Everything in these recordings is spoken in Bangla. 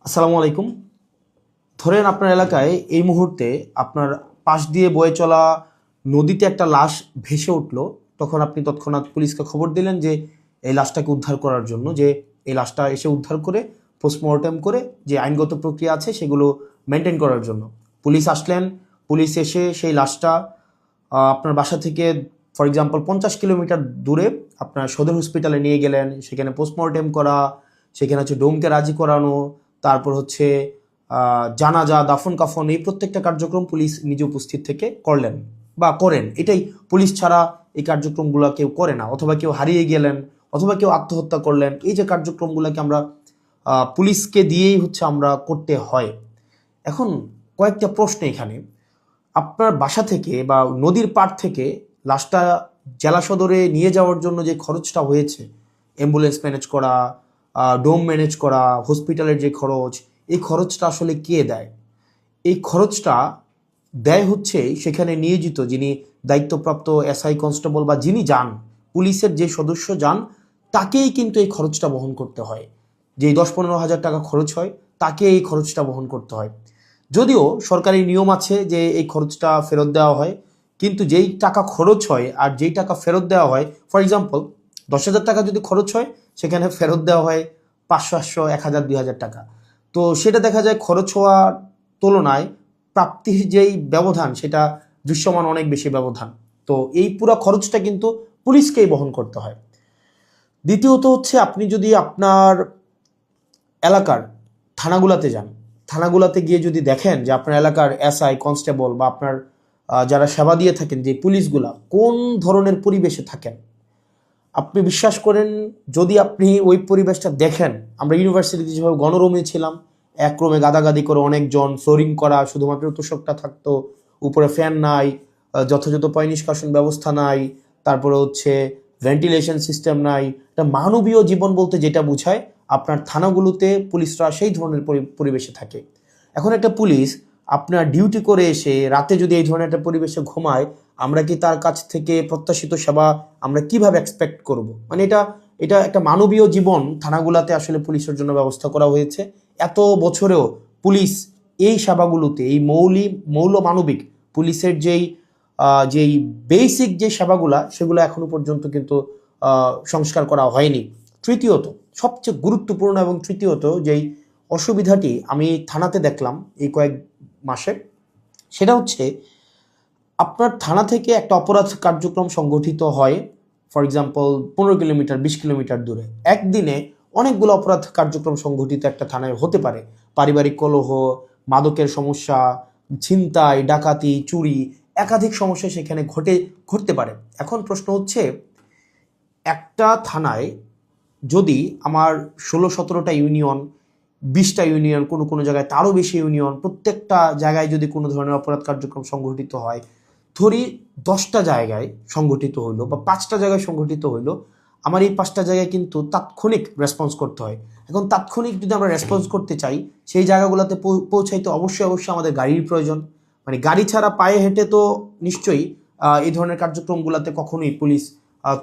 আসসালামু আলাইকুম। ধরেন আপনার এলাকায় এই মুহূর্তে আপনার পাশ দিয়ে বয়ে চলা নদীতে একটা লাশ ভেসে উঠলো। তখন আপনি তৎক্ষণাৎ পুলিশকে খবর দিলেন যে এই লাশটাকে উদ্ধার করার জন্য, যে এই লাশটা এসে উদ্ধার করে পোস্টমর্টেম করে যে আইনগত প্রক্রিয়া আছে সেগুলো মেনটেন করার জন্য পুলিশ আসলেন। পুলিশ এসে সেই লাশটা আপনার বাসা থেকে ফর এক্সাম্পল 50 কিলোমিটার দূরে আপনার সদর হসপিটালে নিয়ে গেলেন। সেখানে পোস্টমর্টেম করা, সেখানে হচ্ছে ডোমকে রাজি করানো, তারপর হচ্ছে জানাজা, দাফন কাফন, এই প্রত্যেকটা কার্যক্রম পুলিশ নিজে উপস্থিত থেকে করলেন বা করেন। এটাই, পুলিশ ছাড়া এই কার্যক্রমগুলো কেউ করে না। অথবা কেউ হারিয়ে গেলেন, অথবা কেউ আত্মহত্যা করলেন, এই যে কার্যক্রমগুলোকে আমরা পুলিশকে দিয়েই হচ্ছে আমরা করতে হয়। এখন কয়েকটা প্রশ্ন এখানে। আপনার বাসা থেকে বা নদীর পাড় থেকে লাশটা জেলা সদরে নিয়ে যাওয়ার জন্য যে খরচটা হয়েছে, অ্যাম্বুলেন্স ম্যানেজ করা, ডোম ম্যানেজ করা, হসপিটালের যে খরচ, এই খরচটা আসলে কে দেয়? এই খরচটা দেয় হচ্ছে সেখানে নিয়োজিত যিনি দায়িত্বপ্রাপ্ত এসআই, কনস্টেবল বা যিনি যান, পুলিশের যে সদস্য যান, তাকেই কিন্তু এই খরচটা বহন করতে হয়। যেই 10-15 হাজার টাকা খরচ হয়, তাকে এই খরচটা বহন করতে হয়। যদিও সরকারি নিয়ম আছে যে এই খরচটা ফেরত দেওয়া হয়, কিন্তু যেই টাকা খরচ হয় আর যেই টাকা ফেরত দেওয়া হয়, ফর এক্সাম্পল 10,000 টাকা যদি খরচ হয়, সেখানে ফেরত দেওয়া হয় 500, 800, 1,000, 2,000 টাকা। তো সেটা দেখা যায় খরচ হওয়ার তুলনায় প্রাপ্তির যেই ব্যবধান, সেটা দৃশ্যমান অনেক বেশি ব্যবধান। তো এই পুরো খরচটা কিন্তু পুলিশকেই বহন করতে হয়। দ্বিতীয়ত হচ্ছে, আপনি যদি আপনার এলাকার থানাগুলাতে যান, থানাগুলাতে গিয়ে যদি দেখেন যে আপনার এলাকার এসআই, কনস্টেবল বা আপনার যারা সেবা দিয়ে থাকেন যে পুলিশগুলা কোন ধরনের পরিবেশে থাকেন, আপনি বিশ্বাস করেন, যদি আপনি ওই পরিবেশটা দেখেন, আমরা ইউনিভার্সিটিতে যেভাবে গণরুমে ছিলাম, এক রুমে গাদাগাদি করে অনেকজন, ফ্লোরিং করা, শুধুমাত্র তোষকটা থাকতো, উপরে ফ্যান নাই, যথাযথ পয় নিষ্কাশন ব্যবস্থা নাই, তারপরে হচ্ছে ভেন্টিলেশন সিস্টেম নাই। একটা মানবীয় জীবন বলতে যেটা বোঝায়, আপনার থানাগুলোতে পুলিশরা সেই ধরনের পরিবেশে থাকে। এখন একটা পুলিশ আপনার ডিউটি করে এসে রাতে যদি এই ধরনের একটা পরিবেশে ঘুমায়, আমরা কি তার কাছ থেকে প্রত্যাশিত সেবা আমরা কিভাবে এক্সপেক্ট করব? মানে এটা এটা একটা মানবীয় জীবন থানাগুলাতে আসলে পুলিশের জন্য ব্যবস্থা করা হয়েছে। এত বছরেও পুলিশ এই সেবাগুলোতে, এই মৌল মানবিক পুলিশের যেই বেসিক যে সেবাগুলা, সেগুলো এখনো পর্যন্ত কিন্তু সংস্কার করা হয়নি। তৃতীয়ত, সবচেয়ে গুরুত্বপূর্ণ এবং তৃতীয়ত যেই অসুবিধাটি আমি থানাতে দেখলাম এই কয়েক মাসে, সেটা হচ্ছে আপনার থানা থেকে একটা অপরাধ কার্যক্রম সংগঠিত হয়, ফর এক্সাম্পল 15 কিলোমিটার, 20 কিলোমিটার দূরে। একদিনে অনেকগুলো অপরাধ কার্যক্রম সংগঠিত একটা থানায় হতে পারে। পারিবারিক কলহ, মাদকের সমস্যা, ছিনতাই, ডাকাতি, চুরি, একাধিক সমস্যা সেখানে ঘটতে পারে। এখন প্রশ্ন হচ্ছে, একটা থানায় যদি আমার 16-17টা ইউনিয়ন, 20টা ইউনিয়ন, কোনো কোনো জায়গায় তারও বেশি ইউনিয়ন, প্রত্যেকটা জায়গায় যদি কোনো ধরনের অপরাধ কার্যক্রম সংঘটিত হয়, ধরি 10টা জায়গায় সংঘটিত হইলো বা 5টা জায়গায় সংঘটিত হইলো, আমার এই 5টা জায়গায় কিন্তু তাৎক্ষণিক রেসপন্স করতে হয়। এখন তাৎক্ষণিক যদি আমরা রেসপন্স করতে চাই, সেই জায়গাগুলোতে পৌঁছাইতে অবশ্যই অবশ্যই আমাদের গাড়ির প্রয়োজন। মানে গাড়ি ছাড়া পায়ে হেঁটে তো নিশ্চয়ই এই ধরনের কার্যক্রমগুলোতে কখনোই পুলিশ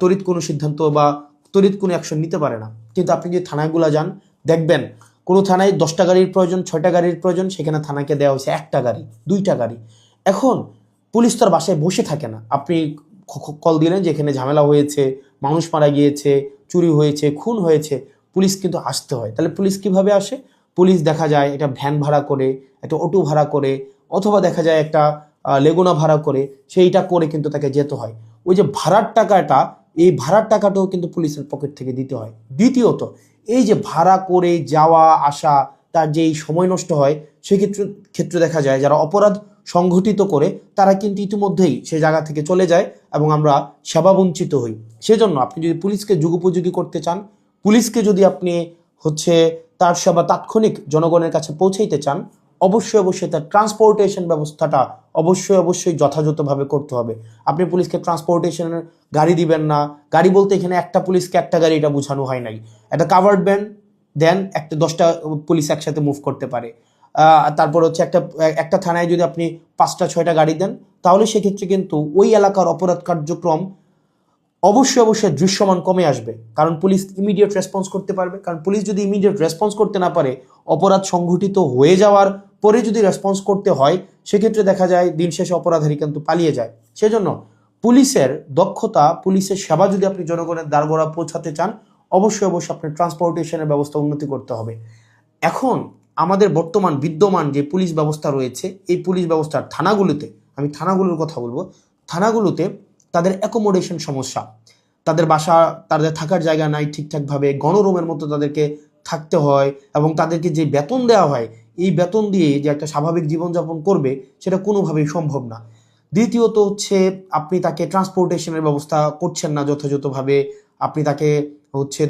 তড়িৎ কোনো সিদ্ধান্ত বা তড়িৎ কোনো অ্যাকশন নিতে পারে না। কিন্তু আপনি যদি থানাগুলো যান, দেখবেন কোনো থানায় 10টা গাড়ির প্রয়োজন, 6টা গাড়ির প্রয়োজন, সেখানে থানাকে দেওয়া হয়েছে 1টা গাড়ি, 2টা গাড়ি। এখন পুলিশ তো আর বাসায় বসে থাকে না। আপনি কল দিলেন যে এখানে ঝামেলা হয়েছে, মানুষ মারা গিয়েছে, চুরি হয়েছে, খুন হয়েছে, পুলিশ কিন্তু আসতে হয়। তাহলে পুলিশ কিভাবে আসে? পুলিশ দেখা যায় এটা ভ্যান ভাড়া করে, একটা অটো ভাড়া করে, অথবা দেখা যায় একটা লেগুনা ভাড়া করে, সেইটা করে কিন্তু তাকে যেতে হয়। ওই যে ভাড়ার টাকাটা, এই ভাড়ার টাকাটাও কিন্তু পুলিশের পকেট থেকে দিতে হয়। দ্বিতীয়ত, এই যে ভাড়া করে যাওয়া আসা, তার যেই সময় নষ্ট হয়, ক্ষেত্রে দেখা যায় যারা অপরাধ সংঘটিত করে তারা কিন্তু ইতিমধ্যেই সেই জায়গা থেকে চলে যায় এবং আমরা সেবা বঞ্চিত হই। সেজন্য আপনি যদি পুলিশকে যুগোপযোগী করতে চান, পুলিশকে যদি আপনি হচ্ছে তার সেবা তাৎক্ষণিক জনগণের কাছে পৌঁছাইতে চান, অবশ্যই অবশ্যই তার ট্রান্সপোর্টেশন ব্যবস্থাটা অবশ্যই যথাযথভাবে করতে হবে। আপনি পুলিশকে ট্রান্সপোর্টেশনের গাড়ি দিবেন না। গাড়ি বলতে এখানে একটা পুলিশকে একটা গাড়ি, এটা বোঝানো হয় নাই। একটা কাভার্ড ভ্যান দেন, একটা 10টা পুলিশ একসাথে মুভ করতে পারে। তারপর হচ্ছে একটা থানায় যদি আপনি 5টা 6টা গাড়ি দেন, তাহলে সেক্ষেত্রে কিন্তু ওই এলাকার অপরাধ কার্যক্রম অবশ্যই দৃশ্যমান কমে আসবে। কারণ পুলিশ ইমিডিয়েট রেসপন্স করতে পারবে। কারণ পুলিশ যদি ইমিডিয়েট রেসপন্স করতে না পারে, অপরাধ সংঘটিত হয়ে যাওয়ার পরে যদি রেসপন্স করতে হয়, সেক্ষেত্রে দেখা যায় দিন শেষে অপরাধী কিন্তু পালিয়ে যায়। সেজন্য পুলিশের দক্ষতা, পুলিশের সেবা যদি আপনি জনগণের দ্বারগোড়া পৌঁছাতে চান, অবশ্যই আপনার ট্রান্সপোর্টেশনের ব্যবস্থা উন্নতি করতে হবে। এখন আমাদের বর্তমান বিদ্যমান যে পুলিশ ব্যবস্থা রয়েছে, এই পুলিশ ব্যবস্থার থানাগুলোতে, আমি থানাগুলোর কথা বলবো, থানাগুলোতে তাদের অ্যাকোমোডেশন সমস্যা, তাদের বাসা, তাদের থাকার জায়গা নাই ঠিকঠাকভাবে, গণরুমের মতো তাদেরকে থাকতে হয়, এবং তাদেরকে যে বেতন দেওয়া হয়, এই বেতন দিয়ে যে একটা স্বাভাবিক জীবনযাপন করবে সেটা কোনোভাবেই সম্ভব না। দ্বিতীয়ত হচ্ছে আপনি তাকে ট্রান্সপোর্টেশনের ব্যবস্থা করছেন না যথাযথভাবে। আপনি তাকে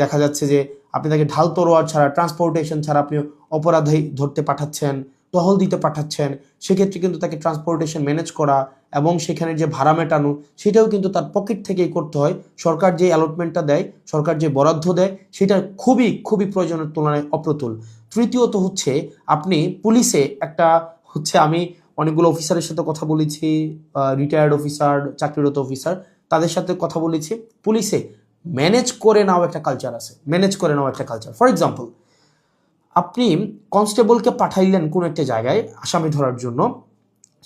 দেখা যাচ্ছে যে আপনি তাকে ঢাল তরোয়ার ছাড়া, ট্রান্সপোর্টেশন ছাড়া আপনি অপরাধী ধরতে পাঠাচ্ছেন, টহল দিতে পাঠাচ্ছেন। সেক্ষেত্রে কিন্তু তাকে ট্রান্সপোর্টেশন ম্যানেজ করা এবং সেখানে যে ভাড়া মেটানো, সেটাও কিন্তু তার পকেট থেকেই করতে হয়। সরকার যে অ্যালটমেন্টটা দেয়, সরকার যে বরাদ্দ দেয়, সেটা খুবই খুবই প্রয়োজনের তুলনায় অপ্রতুল। তৃতীয়ত হচ্ছে আপনি পুলিশে একটা আমি অনেকগুলো অফিসারের সাথে কথা বলেছি, রিটায়ার্ড অফিসার, চাকরিরত অফিসার, তাদের সাথে কথা বলেছি। পুলিশে ম্যানেজ করে নাও একটা কালচার আছে, ম্যানেজ করে নাও একটা কালচার। ফর এক্সাম্পল, আপনি কনস্টেবলকে পাঠাইলেন কোনো একটা জায়গায় আসামি ধরার জন্য,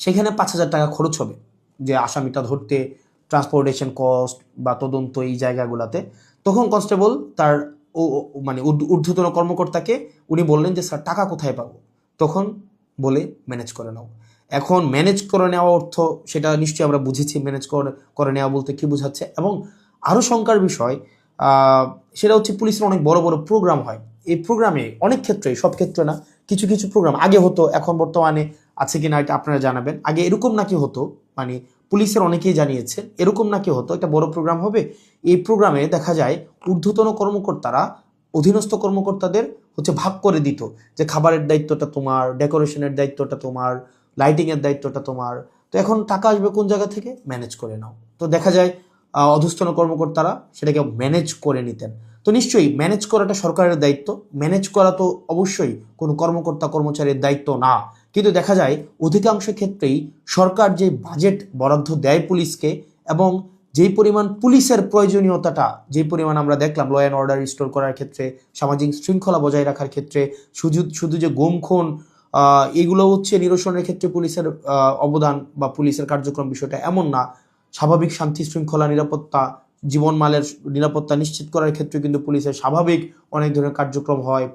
সেখানে 5,000 টাকা খরচ হবে যে আসামিটা ধরতে, ট্রান্সপোর্টেশন কস্ট বা তদন্ত এই জায়গাগুলোতে। তখন কনস্টেবল তার ঊর্ধ্বতন কর্মকর্তাকে উনি বললেন যে স্যার টাকা কোথায় পাবো? তখন বলে ম্যানেজ করে নাও। এখন ম্যানেজ করে নেওয়া অর্থ, সেটা নিশ্চয়ই আমরা বুঝেছি ম্যানেজ করে নেওয়া বলতে কি বোঝাচ্ছে। এবং আরও শঙ্কার বিষয় সেটা হচ্ছে পুলিশের অনেক বড় বড় প্রোগ্রাম হয়। এই প্রোগ্রামে অনেক ক্ষেত্রে, সব ক্ষেত্রে না, কিছু কিছু প্রোগ্রাম আগে হতো, এখন বর্তমানে আছে কিনা এটা আপনারা জানাবেন। আগে এরকম নাকি হতো, পুলিশের অনেকেই জানিয়েছে এরকম নাকি হতো, একটা বড় প্রোগ্রাম হবে, এই প্রোগ্রামে দেখা যায় ঊর্ধ্বতন কর্মকর্তারা অধীনস্থ কর্মকর্তাদের ভাগ করে দিত যে খাবারের দায়িত্বটা তোমার, ডেকোরেশনের দায়িত্বটা তোমার, লাইটিংয়ের দায়িত্বটা তোমার। তো এখন টাকা আসবে কোন জায়গা থেকে? ম্যানেজ করে নাও। তো দেখা যায় অধস্তন কর্মকর্তারা সেটাকে ম্যানেজ করে নিতেন। তো নিশ্চয়ই ম্যানেজ করাটা সরকারের দায়িত্ব, ম্যানেজ করা তো অবশ্যই কোনো কর্মকর্তা কর্মচারীর দায়িত্ব না। কিন্তু দেখা যায় অধিকাংশ ক্ষেত্রেই সরকার যে বাজেট বরাদ্দ দেয় পুলিশকে, এবং যেই পরিমাণ পুলিশের প্রয়োজনীয়তাটা, যেই পরিমাণ আমরা দেখলাম ল অ্যান্ড অর্ডার রিস্টোর করার ক্ষেত্রে, সামাজিক শৃঙ্খলা বজায় রাখার ক্ষেত্রে, শুধু যে গুম খুন এগুলো নিরসনের ক্ষেত্রে পুলিশের অবদান বা পুলিশের কার্যক্রম বিষয়টা এমন না। স্বাভাবিক শান্তি শৃঙ্খলা, নিরাপত্তা, জীবনমালের নিরাপত্তা নিশ্চিত করার ক্ষেত্রে কিন্তু পুলিশের স্বাভাবিক অনেক ধরনের কার্যক্রম হয়।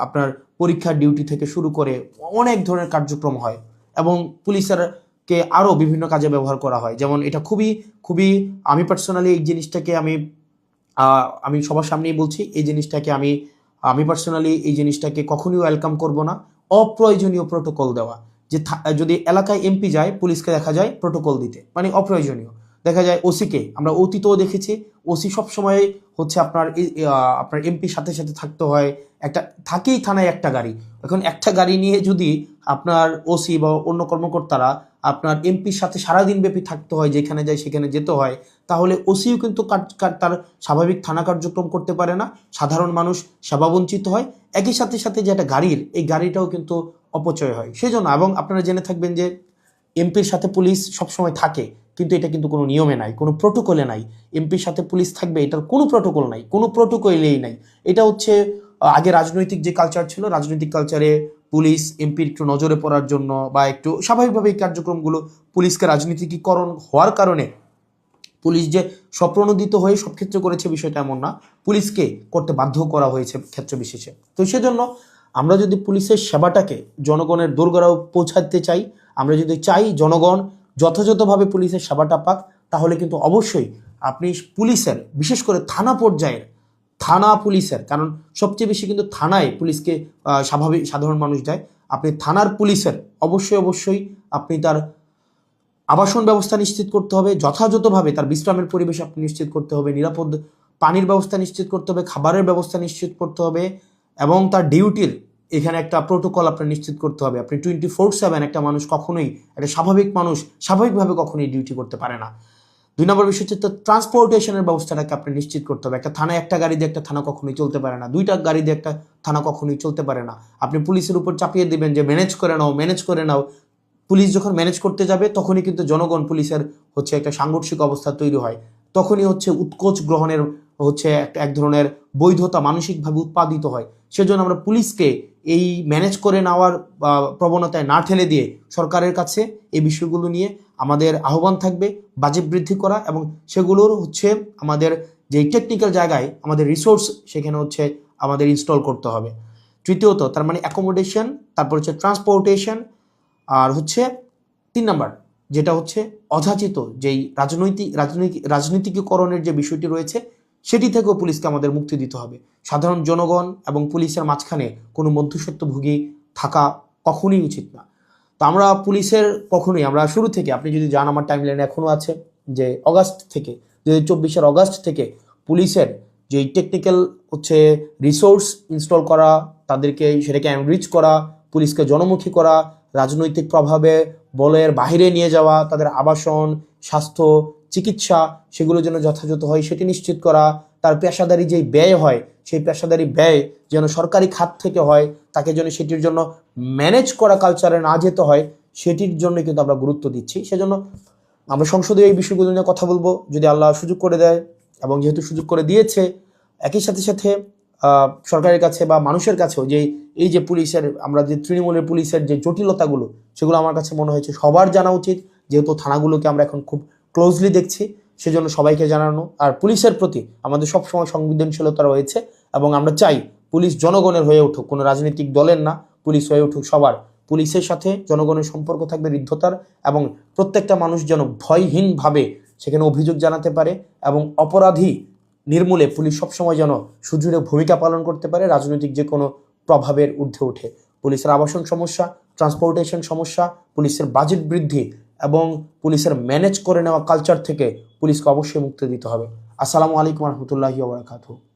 আপনার পরীক্ষার ডিউটি থেকে শুরু করে অনেক ধরনের কার্যক্রম হয়, এবং পুলিশেরকে আরও বিভিন্ন কাজে ব্যবহার করা হয়। যেমন এটা খুবই খুবই, আমি পার্সোনালি এই জিনিসটাকে আমি সবার সামনেই বলছি, এই জিনিসটাকে আমি পার্সোনালি এই জিনিসটাকে কখনোই ওয়েলকাম করব না। অপ্রয়োজনীয় প্রোটোকল দেওয়া, যে যদি এলাকায় এমপি যায়, পুলিশকে দেখা যায় প্রোটোকল দিতে, অপ্রয়োজনীয়। দেখা যায় ওসিকে আমরা অতীতেও দেখেছি, ওসি সবসময় আপনার এমপির সাথে সাথে থাকতে হয়, থাকেই থানায় একটা গাড়ি। এখন একটা গাড়ি নিয়ে যদি আপনার ওসি বা অন্য কর্মকর্তারা আপনার এমপির সাথে সারাদিন ব্যাপী থাকতে হয়, যেখানে যায় সেখানে যেতে হয়, তাহলে ওসিও কিন্তু তার স্বাভাবিক থানা কার্যক্রম করতে পারে না, সাধারণ মানুষ সেবা বঞ্চিত হয়। একই সাথে সাথে যে একটা গাড়ির, এই গাড়িটাও কিন্তু অপচয় হয়। সেই জন্য, এবং আপনারা জেনে থাকবেন যে এমপির সাথে পুলিশ সবসময় থাকে, কিন্তু এটা কিন্তু কোনো নিয়মে নাই, কোনো প্রোটোকলে নাই। এমপির সাথে পুলিশ থাকবে, এটার কোনো প্রোটোকল নাই, কোনো প্রোটোকলেই নাই। এটা আগে রাজনৈতিক যে কালচার ছিল, রাজনৈতিক কালচারে পুলিশ এমপির একটু নজরে পড়ার জন্য বা একটু স্বাভাবিকভাবে এই কার্যক্রমগুলো, পুলিশকে রাজনীতিকীকরণ হওয়ার কারণে পুলিশ যে স্বপ্রণোদিত হয়ে সব ক্ষেত্রে করেছে বিষয়টা এমন না, পুলিশকে করতে বাধ্য করা হয়েছে ক্ষেত্র বিশেষে। তো সেজন্য আমরা যদি পুলিশের সেবাটাকে জনগণের দোরগোড়ায় পৌঁছাতে চাই, আমরা যদি চাই জনগণ যথাযথভাবে পুলিশের সেবাটা পাক, তাহলে কিন্তু অবশ্যই আপনি পুলিশের, বিশেষ করে থানা পর্যায়ের থানা পুলিশের, কারণ সবচেয়ে বেশি কিন্তু থানায় পুলিশকে সাধারণ মানুষ যায়, আপনি থানার পুলিশের অবশ্যই আপনি তার আবাসন ব্যবস্থা নিশ্চিত করতে হবে, যথাযথভাবে তার বিশ্রামের পরিবেশ আপনি নিশ্চিত করতে হবে, নিরাপদ পানির ব্যবস্থা নিশ্চিত করতে হবে, খাবারের ব্যবস্থা নিশ্চিত করতে হবে, এবং তার ডিউটির এখানে একটা প্রোটোকল আপনার নিশ্চিত করতে হবে। আপনি 24/7 একটা মানুষ কখনোই, একটা স্বাভাবিক মানুষ স্বাভাবিকভাবে কখনোই ডিউটি করতে পারে না। 2 নম্বর বিষয় হচ্ছে ট্রান্সপোর্টেশনের ব্যবস্থাটাকে আপনি নিশ্চিত করতে হবে। একটা থানায় একটা গাড়ি দিয়ে একটা থানা কখনোই চলতে পারে না, 2টা গাড়ি দিয়ে একটা থানা কখনোই চলতে পারে না। আপনি পুলিশের উপর চাপিয়ে দেবেন যে ম্যানেজ করে নাও। পুলিশ যখন ম্যানেজ করতে যাবে, তখনই কিন্তু জনগণ পুলিশের একটা সাংঘর্ষিক অবস্থা তৈরি হয়। তখনই উৎকোচ গ্রহণের এক ধরনের বৈধতা মানসিকভাবে উৎপাদিত হয়। সেজন্য আমরা পুলিশকে এই ম্যানেজ করে নেওয়ার প্রবণতায় না ঠেলে দিয়ে সরকারের কাছে এই বিষয়গুলো নিয়ে আমাদের আহ্বান থাকবে বাজেট বৃদ্ধি করা, এবং সেগুলোর হচ্ছে আমাদের যে টেকনিক্যাল জায়গায় আমাদের রিসোর্স সেখানে হচ্ছে আমাদের ইনস্টল করতে হবে। তৃতীয়ত তার মানে অ্যাকোমোডেশন, তারপর হচ্ছে ট্রান্সপোর্টেশন, আর হচ্ছে 3 নাম্বার যেটা হচ্ছে অযাচিত যেই রাজনীতিকীকরণের যে বিষয়টি রয়েছে সেটি থেকেও পুলিশকে আমাদের মুক্তি দিতে হবে। সাধারণ জনগণ এবং পুলিশের মাঝখানে কোনো মধ্যস্বত্বভোগী থাকা কখনোই উচিত না। তো আমরা পুলিশের কখনোই, আমরা শুরু থেকে, আপনি যদি যান আমার টাইমলাইনে এখনও আছে যে অগাস্ট থেকে 2024-এর অগাস্ট থেকে পুলিশের যেই টেকনিক্যাল হচ্ছে রিসোর্স ইনস্টল করা, তাদেরকে সেটাকে এনরিচ করা, পুলিশকে জনমুখী করা, রাজনৈতিক প্রভাবে বলের বাহিরে নিয়ে যাওয়া, তাদের আবাসন, স্বাস্থ্য, চিকিৎসা সেগুলো যেন যথাযথ হয় সেটি নিশ্চিত করা, তার পেশাদারি যেই ব্যয় হয় সেই পেশাদারি ব্যয় যেন সরকারি খাত থেকে হয়, তাকে যেন সেটির জন্য ম্যানেজ করা কালচারে না যেতে হয়, সেটির জন্য কিন্তু আমরা গুরুত্ব দিচ্ছি। সেজন্য আমরা সংসদে এই বিষয়গুলো নিয়ে কথা বলবো যদি আল্লাহ সুযোগ করে দেয়, এবং যেহেতু সুযোগ করে দিয়েছে একই সাথে সাথে সরকারের কাছে বা মানুষের কাছেও যে এই যে পুলিশের, আমরা যে তৃণমূলের পুলিশের যে জটিলতাগুলো সেগুলো আমার কাছে মনে হয়েছে সবার জানা উচিত, যেহেতু থানাগুলোকে আমরা এখন খুব ক্লোজলি দেখছি, সেজন্য সবাইকে জানানো। আর পুলিশের প্রতি আমাদের সবসময় সংবেদনশীলতা রয়েছে, এবং আমরা চাই পুলিশ জনগণের হয়ে উঠুক, কোনো রাজনৈতিক দলের না, পুলিশ হয়ে উঠুক সবার। পুলিশের সাথে জনগণের সম্পর্ক থাকবে হৃদ্যতার, এবং প্রত্যেকটা মানুষ যেন ভয়হীনভাবে সেখানে অভিযোগ জানাতে পারে, এবং অপরাধী নির্মূলে পুলিশ সবসময় যেন সুদৃঢ় ভূমিকা পালন করতে পারে রাজনৈতিক যে কোনো প্রভাবের ঊর্ধ্বে উঠে। পুলিশের আবাসন সমস্যা, ট্রান্সপোর্টেশন সমস্যা, পুলিশের বাজেট বৃদ্ধি এবং পুলিশের ম্যানেজ করে নেওয়া কালচার থেকে পুলিশকে অবশ্যই মুক্তি দিতে হবে। আসসালামু আলাইকুম রহমতুল্লাহি ওয়া বারাকাতুহু।